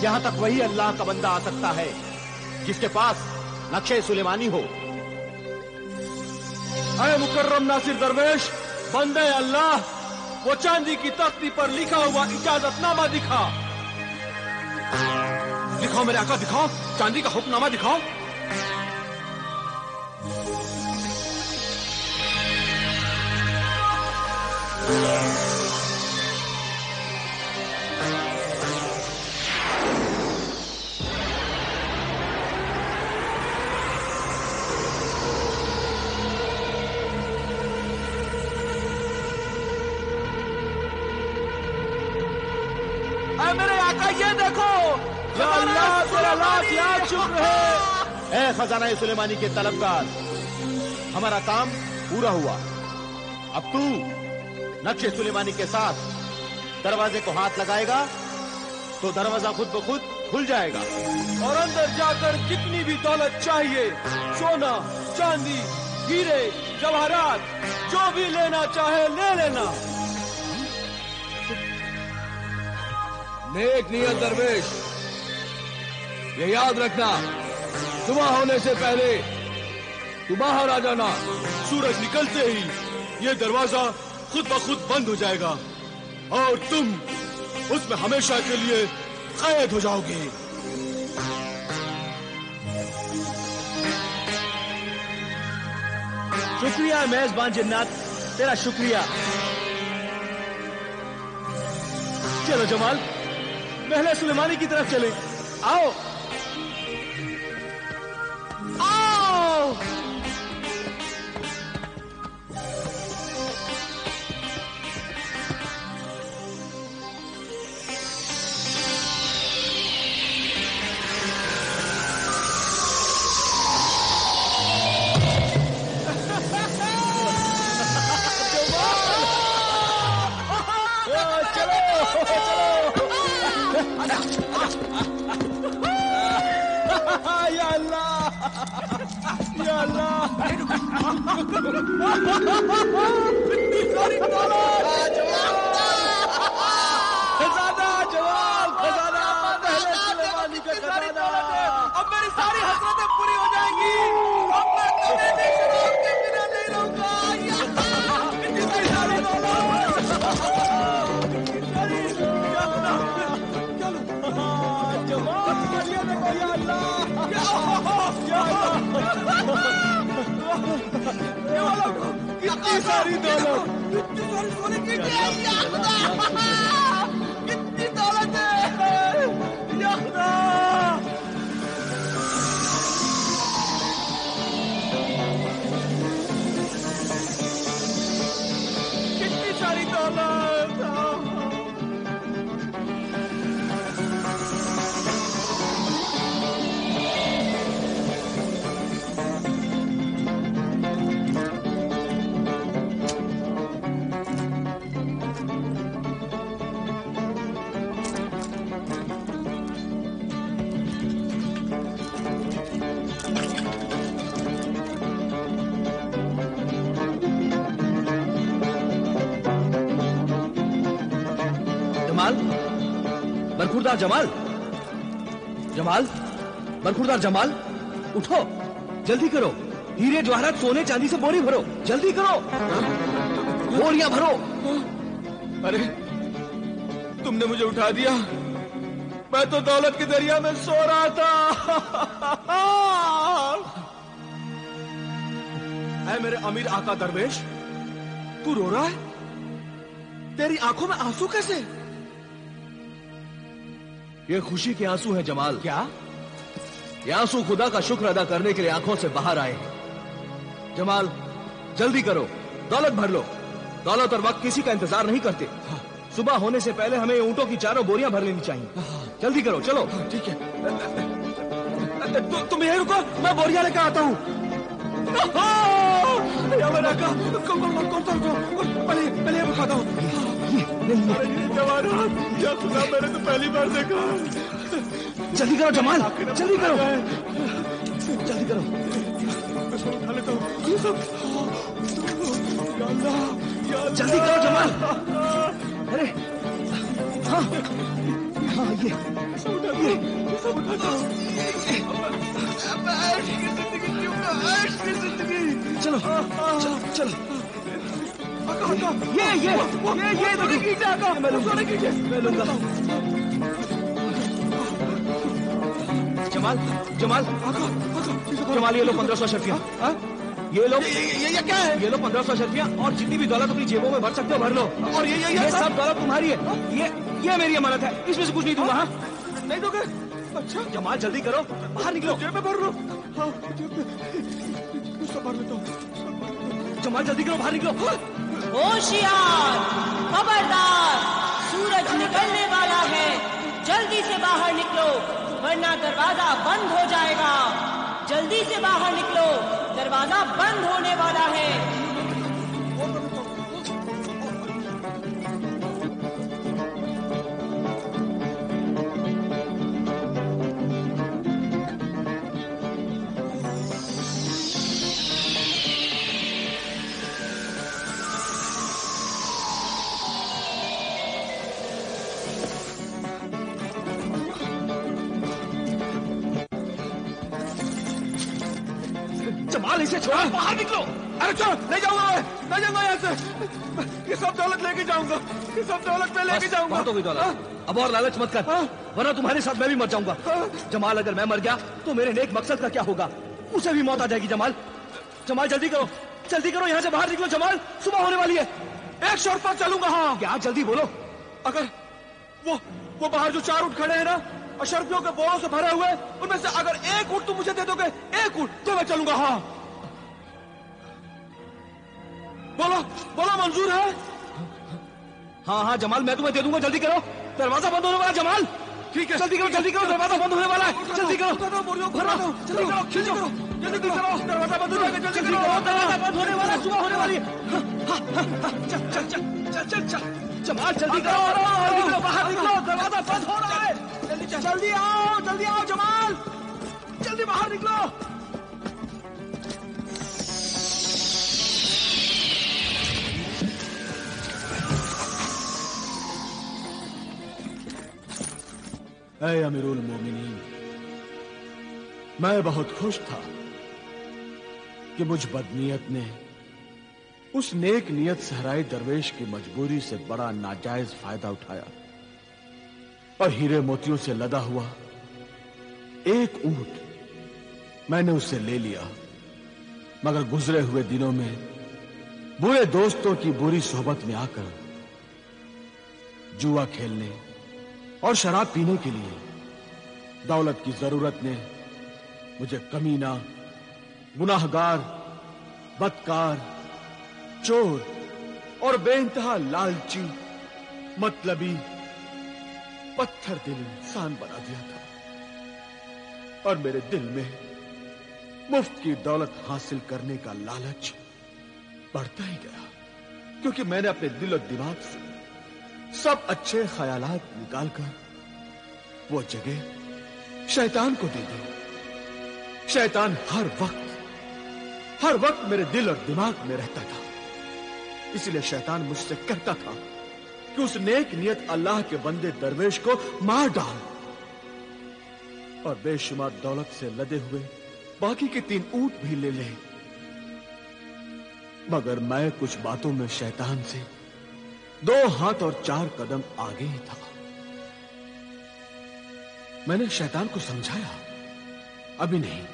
यहां तक वही अल्लाह का बंदा आ सकता है जिसके पास नक्शे सुलेमानी हो। अरे मुकर्रम नासिर दरवेश, बंदे अल्लाह, वो चांदी की तख्ती पर लिखा हुआ इजाजतनामा दिखा। दिखाओ मेरे आका, दिखाओ चांदी का हुक्मनामा दिखाओ। मेरे आका ये देखो, या अल्लाह तेरा लाख शुक्र है। ए खजाना सुलेमानी के तलबगार, हमारा काम पूरा हुआ। अब तू नक्शे सुलेमानी के साथ दरवाजे को हाथ लगाएगा तो दरवाजा खुद ब खुद खुल जाएगा और अंदर जाकर जितनी भी दौलत चाहिए, सोना चांदी हीरे जवाहरात, जो भी लेना चाहे ले लेना। नेक नियत दरवेश, ये याद रखना, सुबह होने से पहले तू बाहर आ जाना। सूरज निकलते ही ये दरवाजा खुद ब खुद बंद हो जाएगा और तुम उसमें हमेशा के लिए कैद हो जाओगे। शुक्रिया मेजबान जिन्नात, तेरा शुक्रिया। चलो जमाल, महल सुलेमानी की तरफ चले। आओ आओ। या अल्लाह, या अल्लाह। खजाना जवाल, खजाना महल सुलेमानी का खजाना। अब मेरी सारी हसरतें पूरी हो जाएंगी। अब मैं कभी भी शराब के बिना नहीं रहूंगा। इतनी सारी दौलत, जमाल, ये देखो या अल्लाह, कितनी सारी दौलत, कितनी सारी सोने की, कितनी दौलत है या खुदा। कितनी सारी दौलत। बरखुरदार जमाल, जमाल, बरखुरदार जमाल, उठो, जल्दी करो। हीरे जवाहरात सोने चांदी से बोरी भरो, जल्दी करो, बोरियां भरो। अरे तुमने मुझे उठा दिया, मैं तो दौलत के दरिया में सो रहा था। ऐ मेरे अमीर आका दरवेश, तू रो रहा है? तेरी आंखों में आंसू कैसे? ये खुशी के आंसू हैं जमाल। क्या? ये आंसू खुदा का शुक्र अदा करने के लिए आंखों से बाहर आए हैं। जमाल जल्दी करो, दौलत भर लो। दौलत और वक्त किसी का इंतजार नहीं करते। सुबह होने से पहले हमें ऊंटों की 4 बोरियां भर लेनी चाहिए। जल्दी करो, चलो। ठीक है, तुम यहीं रुको, मैं बोरियां लेकर आता हूँ। पहले ये बताता हूँ। मैंने तो पहली बार देखा। जल्दी करो जमाल, जल्दी करो, जल्दी करो। जल्दी करो जमाल। अरे हाँ, हाँ ये सब उठाता हूँ। ऐश की जिंदगी। चलो चलो चलो। ये मैं लूंगा। जमाल जमाल जमाल, ये लो 1500 अशरफियाँ। ये लो ये क्या है? ये लो 1500 अशरफियाँ, और जितनी भी दौलत अपनी जेबों में भर सकते हो भर लो। और ये सब दौलत तुम्हारी है। ये मेरी अमानत है, इसमें से कुछ नहीं दूंगा। हाँ नहीं दोगे? अच्छा जमाल जल्दी करो, बाहर निकलो। जेब में भर लो। हाँ सब भर लेता हूँ। जमाल जल्दी करो, बाहर निकलो। होशियार, खबरदार, सूरज निकलने वाला है, जल्दी से बाहर निकलो वरना दरवाजा बंद हो जाएगा। जल्दी से बाहर निकलो, दरवाजा बंद होने वाला है। जमाल इसे छोड़ो, बाहर निकलो। अरे चलो ले जाऊंगा यहाँ से। ये सब दौलत लेके जाऊंगा, ये सब दौलत मैं लेके जाऊंगा। तो भी दौलत अब और लालच मत कर, वरना तुम्हारे साथ मैं भी मर जाऊंगा। जमाल अगर मैं मर गया तो मेरे नेक मकसद का क्या होगा? उसे भी मौत आ जाएगी। जमाल जमाल जल्दी करो यहाँ से बाहर निकलो। जमाल सुबह होने वाली है, एक शर्त पर चलूंगा। हाँ क्या? जल्दी बोलो। अगर वो बाहर जो 4 ऊँट खड़े हैं ना, अशरफियों के बोरों से भरे हुए, उनमें से अगर एक ऊँट तुम मुझे दे दोगे, एक ऊँट, तो मैं चलूंगा। हाँ बोलो मंजूर है? हाँ जमाल मैं तुम्हें दे दूंगा। जल्दी करो, दरवाजा बंद होने वाला। जमाल ठीक है, जल्दी करो, दरवाजा बंद होने वाला है। जल्दी करो, दरवाजा बंद हो जाएगा। वाला, सुबह होने वाली है। चल जमाल जल्दी करो, बाहर निकलो, दरवाजा बंद हो रहा है। जल्दी आओ जमाल, जल्दी बाहर निकलो। ऐ अमीरुल मोमिनीन, मैं बहुत खुश था कि मुझ बदनीयत ने उस नेक नियत सहराई दरवेश की मजबूरी से बड़ा नाजायज फायदा उठाया और हीरे मोतियों से लदा हुआ एक ऊंट मैंने उससे ले लिया। मगर गुजरे हुए दिनों में बुरे दोस्तों की बुरी सोहबत में आकर जुआ खेलने और शराब पीने के लिए दौलत की जरूरत ने मुझे कमीना, गुनाहगार, बदकार, चोर और बेइंतहा लालची, मतलबी, पत्थर दिल इंसान बना दिया था। और मेरे दिल में मुफ्त की दौलत हासिल करने का लालच बढ़ता ही गया, क्योंकि मैंने अपने दिल और दिमाग से सब अच्छे ख्यालात निकालकर वो जगह शैतान को दे दी। शैतान हर वक्त मेरे दिल और दिमाग में रहता था। इसलिए शैतान मुझसे कहता था कि उस नेक नियत अल्लाह के बंदे दरवेश को मार डाल और बेशुमार दौलत से लदे हुए बाकी के 3 ऊंट भी ले ले। मगर मैं कुछ बातों में शैतान से 2 हाथ और 4 कदम आगे ही था। मैंने शैतान को समझाया, अभी नहीं,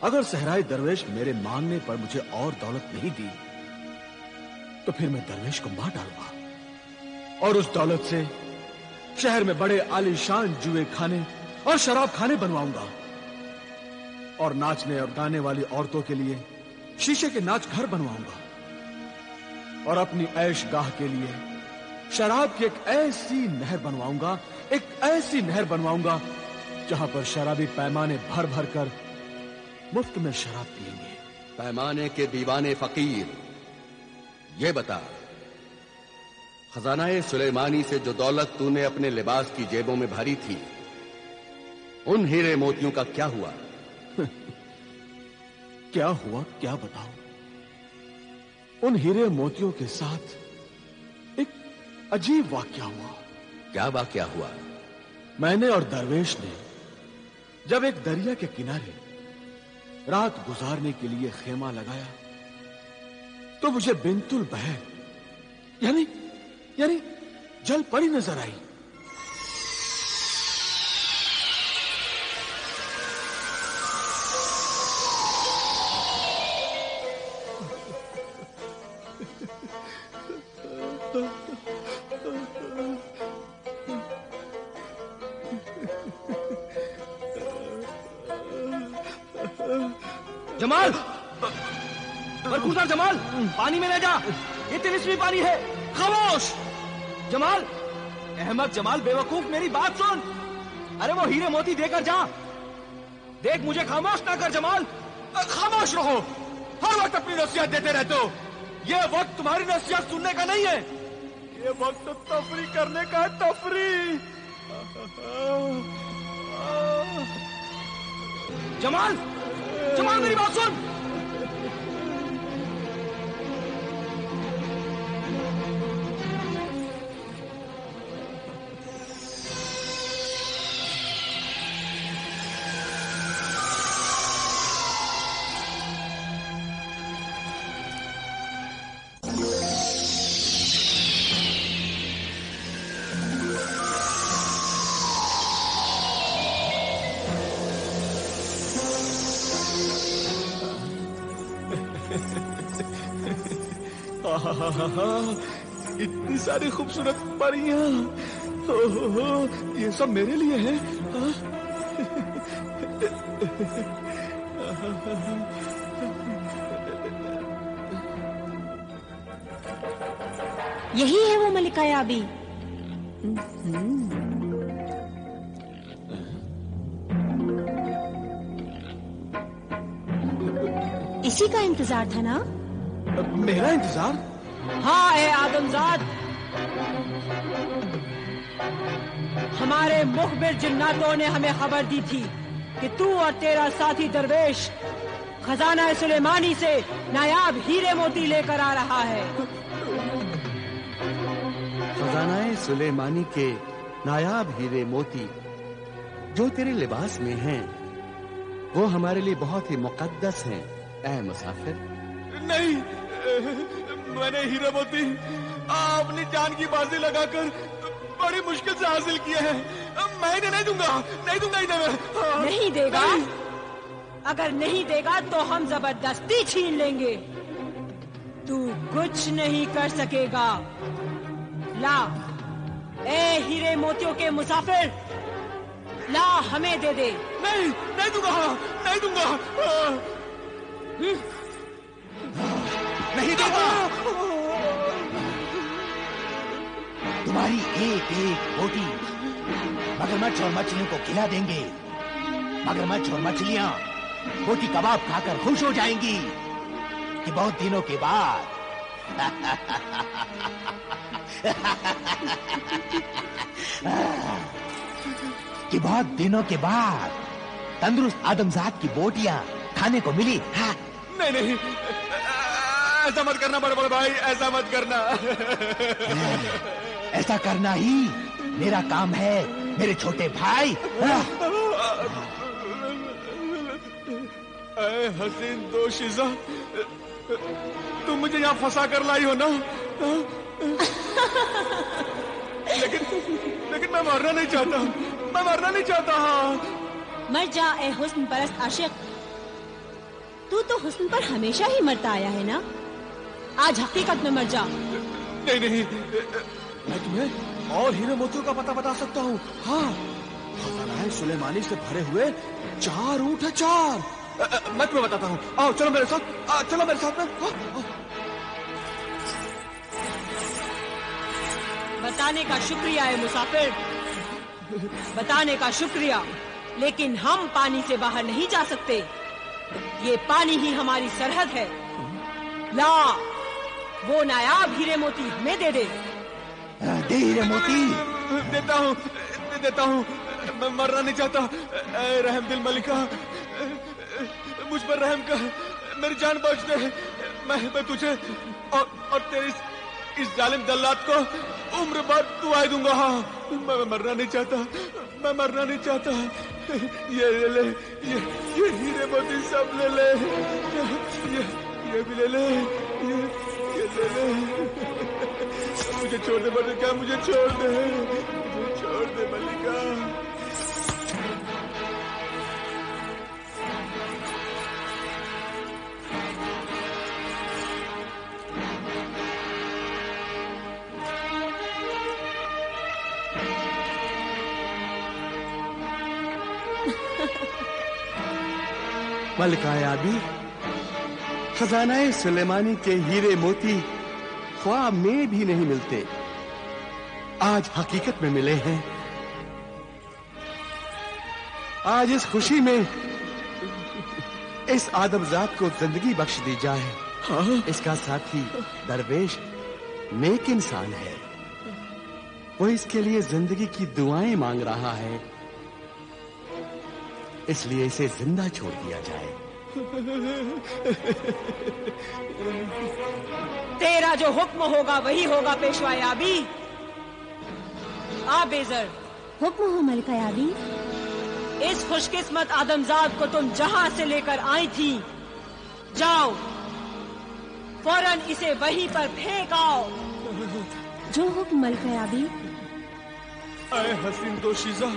अगर सहराई दरवेश मेरे मांगने पर मुझे और दौलत नहीं दी तो फिर मैं दरवेश को मार डालूंगा और उस दौलत से शहर में बड़े आलीशान जुए खाने और शराब खाने बनवाऊंगा और नाचने और गाने वाली औरतों के लिए शीशे के नाच घर बनवाऊंगा और अपनी ऐश गाह के लिए शराब की एक ऐसी नहर बनवाऊंगा जहां पर शराबी पैमाने भर भर कर मुफ्त में शराब पिएंगे। पैमाने के दीवाने फकीर, ये बता, खजाना सुलेमानी से जो दौलत तूने अपने लिबास की जेबों में भरी थी, उन हीरे मोतियों का क्या हुआ? क्या हुआ क्या बताऊं? उन हीरे मोतियों के साथ एक अजीब वाकया हुआ। क्या वाकया हुआ? मैंने और दरवेश ने जब एक दरिया के किनारे रात गुजारने के लिए खेमा लगाया तो मुझे बिंतुल बहर यानी जल परी नजर आई। जमाल, बरखुरदार जमाल, पानी में ले जा, ये तिलिस्मी पानी है। खामोश जमाल, अहमद जमाल बेवकूफ, मेरी बात सुन। अरे वो हीरे मोती देकर जा। देख मुझे खामोश ना कर जमाल। खामोश रहो, हर वक्त अपनी नसीहत देते रहते हो। ये वक्त तुम्हारी नसीहत सुनने का नहीं है, ये वक्त तफरी करने का है, तफरी। जमाल, जमाल मेरी बात सुन। इतनी सारी खूबसूरत परियां, ये सब मेरे लिए है। यही है वो मलिका याबी। इसी का इंतजार था ना? मेरा इंतजार? हाँ है आदमजाद। हमारे मुखबिर जिन्नातों ने हमें खबर दी थी कि तू और तेरा साथी दरवेश खजाना सुलेमानी से नायाब हीरे मोती लेकर आ रहा है। खजाना सुलेमानी के नायाब हीरे मोती जो तेरे लिबास में हैं, वो हमारे लिए बहुत ही मुकद्दस हैं, ऐ मुसाफिर। नहीं, मैंने हीरे मोती अपनी जान की बाजी लगाकर बड़ी मुश्किल से हासिल किए हैं। मैं इन्हें नहीं दूंगा, नहीं दूंगा इन्हें मैं। नहीं देगा? नहीं। अगर नहीं देगा तो हम जबरदस्ती छीन लेंगे। तू कुछ नहीं कर सकेगा। ला, ए हीरे मोतियों के मुसाफिर, ला हमें दे दे। नहीं, नहीं दूंगा, नहीं दूंगा, नहीं दूंगा। तुम्हारी एक एक बोटी मगरमच्छ और मछलियों को खिला देंगे। मगरमच्छ और मछलियां बोटी कबाब खाकर खुश हो जाएंगी कि बहुत दिनों के बाद तंदुरुस्त आदमजाद की बोटियां खाने को मिली। हाँ। नहीं नहीं, ऐसा मत करना बड़े बड़े भाई, ऐसा मत करना। ऐसा करना ही मेरा काम है मेरे छोटे भाई। ऐ हसीन दोशीज़ा, तुम मुझे यहाँ फंसा कर लाई हो ना? लेकिन मैं मरना नहीं चाहता, मैं मरना नहीं चाहता। हाँ, मर जा ए हुस्न परस्त आशिक। तू तो हुस्न पर हमेशा ही मरता आया है ना? आज हकीकत में मर जा। नहीं नहीं, मैं तुम्हें और हीरे मोतियों का पता बता सकता हूँ। हाँ, खजाना सुलेमानी से भरे हुए 4 ऊंट है, 4। मैं तुम्हें बताता हूँ। आओ चलो मेरे साथ, चलो मेरे साथ में। बताने का शुक्रिया है मुसाफिर, बताने का शुक्रिया, लेकिन हम पानी से बाहर नहीं जा सकते। ये पानी ही हमारी सरहद है। ला, वो नायाब हीरे मोती हमें दे दे। दे हीरे मोती। देता हूँ, मैं मरना नहीं चाहता। रहम दिल मलिका, मुझ पर रहम कर, मेरी जान बच दे। मैं तुझे और तेरे इस जालिम दल्लात को उम्र भर दुआएं दूंगा। हाँ, मैं मरना नहीं चाहता। मैं मरना नहीं चाहता। ये ले, ये हीरे मोती सब ले ले, ये भी ले ले, ये ले ले। मुझे छोड़ दे मल्लिका, मुझे छोड़ दे, मुझे छोड़ दे मल्लिका। मलिका आबी, खजानाए सुलेमानी के हीरे मोती ख्वाब में भी नहीं मिलते, आज हकीकत में मिले हैं। आज इस खुशी में इस आदमजात को जिंदगी बख्श दी जाए। हाँ? इसका साथी दरवेश नेक इंसान है, वो इसके लिए जिंदगी की दुआएं मांग रहा है, इसलिए इसे जिंदा छोड़ दिया जाए। तेरा जो हुक्म होगा वही होगा पेशवाए आबी। बेज़र, हुक्म हो मलिका आबी। इस खुशकिस्मत आदमजाद को तुम जहां से लेकर आई थी, जाओ फौरन इसे वहीं पर फेंक आओ। जो हुक्म मलिका आबी। आए हसीन दोशीज़ा,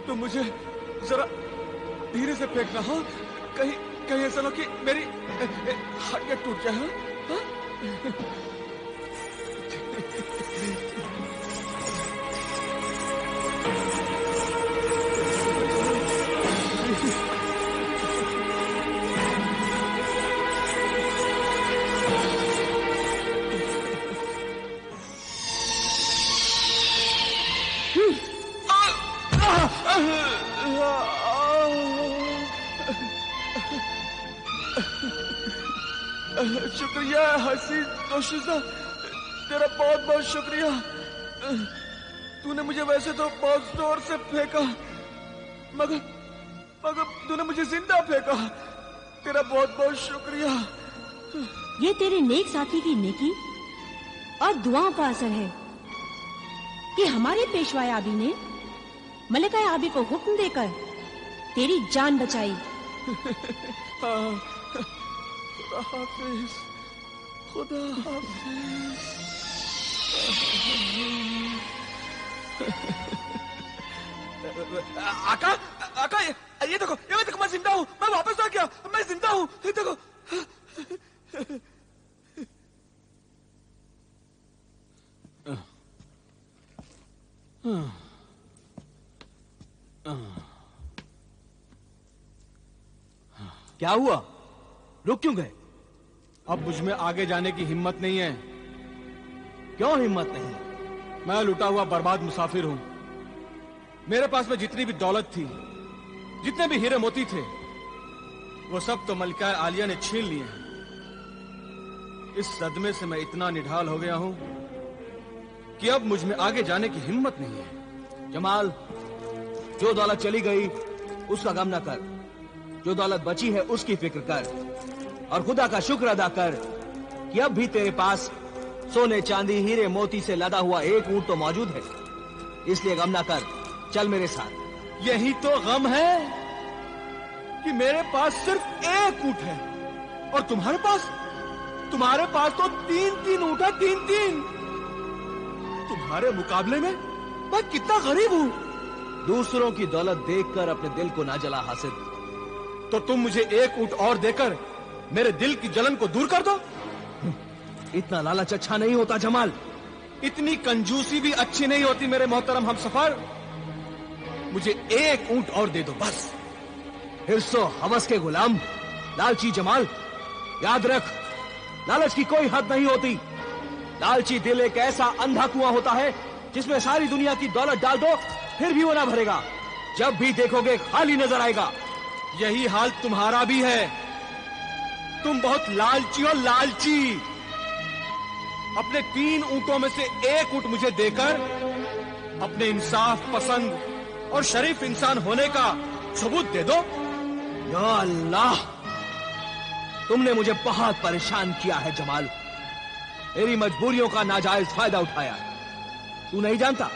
तो मुझे जरा धीरे से फेंकना। हाँ, कहीं ऐसा ना कि मेरी हड्डियां टूट जाए। हाँ? शुक्रिया हसीन दोशीज़ा, तेरा बहुत बहुत शुक्रिया। तूने मुझे वैसे तो बहुत जोर से फेंका, मगर तूने मुझे जिंदा फेंका। तेरा बहुत बहुत शुक्रिया। ये तेरे नेक साथी की नेकी और दुआओं का असर है कि हमारे पेशवाए आबी ने मलिका आबी को हुक्म देकर तेरी जान बचाई। खुदा हाफिज, खुदा हाफिज। आका, ये देखो, मैं जिंदा हूँ, मैं वापस आ गया, मैं जिंदा हूँ, ये देखो। क्या हुआ? रुक क्यों गए? अब मुझ में आगे जाने की हिम्मत नहीं है। क्यों हिम्मत नहीं? मैं लुटा हुआ बर्बाद मुसाफिर हूं। मेरे पास में जितनी भी दौलत थी, जितने भी हीरे मोती थे, वो सब तो मलिका आलिया ने छीन लिए हैं। इस सदमे से मैं इतना निढाल हो गया हूं कि अब मुझ में आगे जाने की हिम्मत नहीं है। जमाल, जो दौलत चली गई उसका गम न कर, जो दौलत बची है उसकी फिक्र कर और खुदा का शुक्र अदा कर कि अब भी तेरे पास सोने चांदी हीरे मोती से लदा हुआ एक ऊंट तो मौजूद है। इसलिए गम ना कर, चल मेरे साथ। यही तो गम है कि मेरे पास सिर्फ एक ऊंट है और तुम्हारे पास तो तीन ऊंट है, तीन। तुम्हारे मुकाबले में मैं कितना गरीब हूं। दूसरों की दौलत देखकर अपने दिल को ना जला हासिद। तो तुम मुझे एक ऊंट और देकर मेरे दिल की जलन को दूर कर दो। इतना लालच अच्छा नहीं होता जमाल। इतनी कंजूसी भी अच्छी नहीं होती मेरे मोहतरम हमसफर। मुझे एक ऊंट और दे दो बस। हिर्सो हवस के गुलाम लालची जमाल, याद रख, लालच की कोई हद नहीं होती। लालची दिल एक ऐसा अंधा कुआं होता है जिसमें सारी दुनिया की दौलत डाल दो फिर भी वो ना भरेगा। जब भी देखोगे खाली नजर आएगा। यही हाल तुम्हारा भी है। तुम बहुत लालची हो, लालची। अपने 3 ऊंटों में से एक ऊंट मुझे देकर अपने इंसाफ पसंद और शरीफ इंसान होने का सबूत दे दो। या अल्लाह, तुमने मुझे बहुत परेशान किया है जमाल। मेरी मजबूरियों का नाजायज फायदा उठाया। तू नहीं जानता,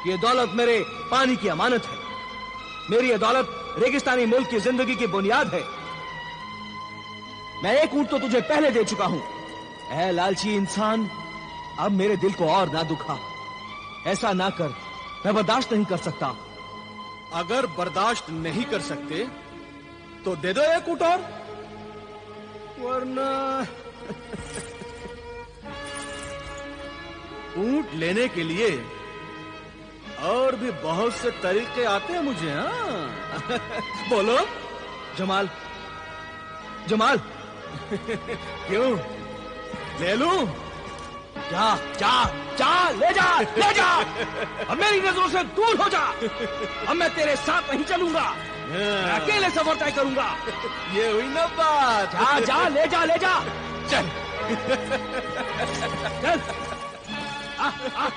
कि ये दौलत मेरे पानी की अमानत है। मेरी ये दौलत रेगिस्तानी मुल्क की जिंदगी की बुनियाद है। मैं एक ऊंट तो तुझे पहले दे चुका हूं। ऐ लालची इंसान, अब मेरे दिल को और ना दुखा। ऐसा ना कर, मैं बर्दाश्त नहीं कर सकता। अगर बर्दाश्त नहीं कर सकते तो दे दो एक ऊंट और, वरना ऊंट लेने के लिए और भी बहुत से तरीके आते हैं मुझे। हाँ बोलो जमाल, जमाल, क्यों, ले लूं? जा जा जा, ले जा, ले जा। अब मेरी नजरों से दूर हो जा। अब मैं तेरे साथ नहीं चलूंगा, मैं अकेले सफर तय करूंगा। ये हुई ना बात। जा जा, ले जा, ले जा। चल चल। आ, आ।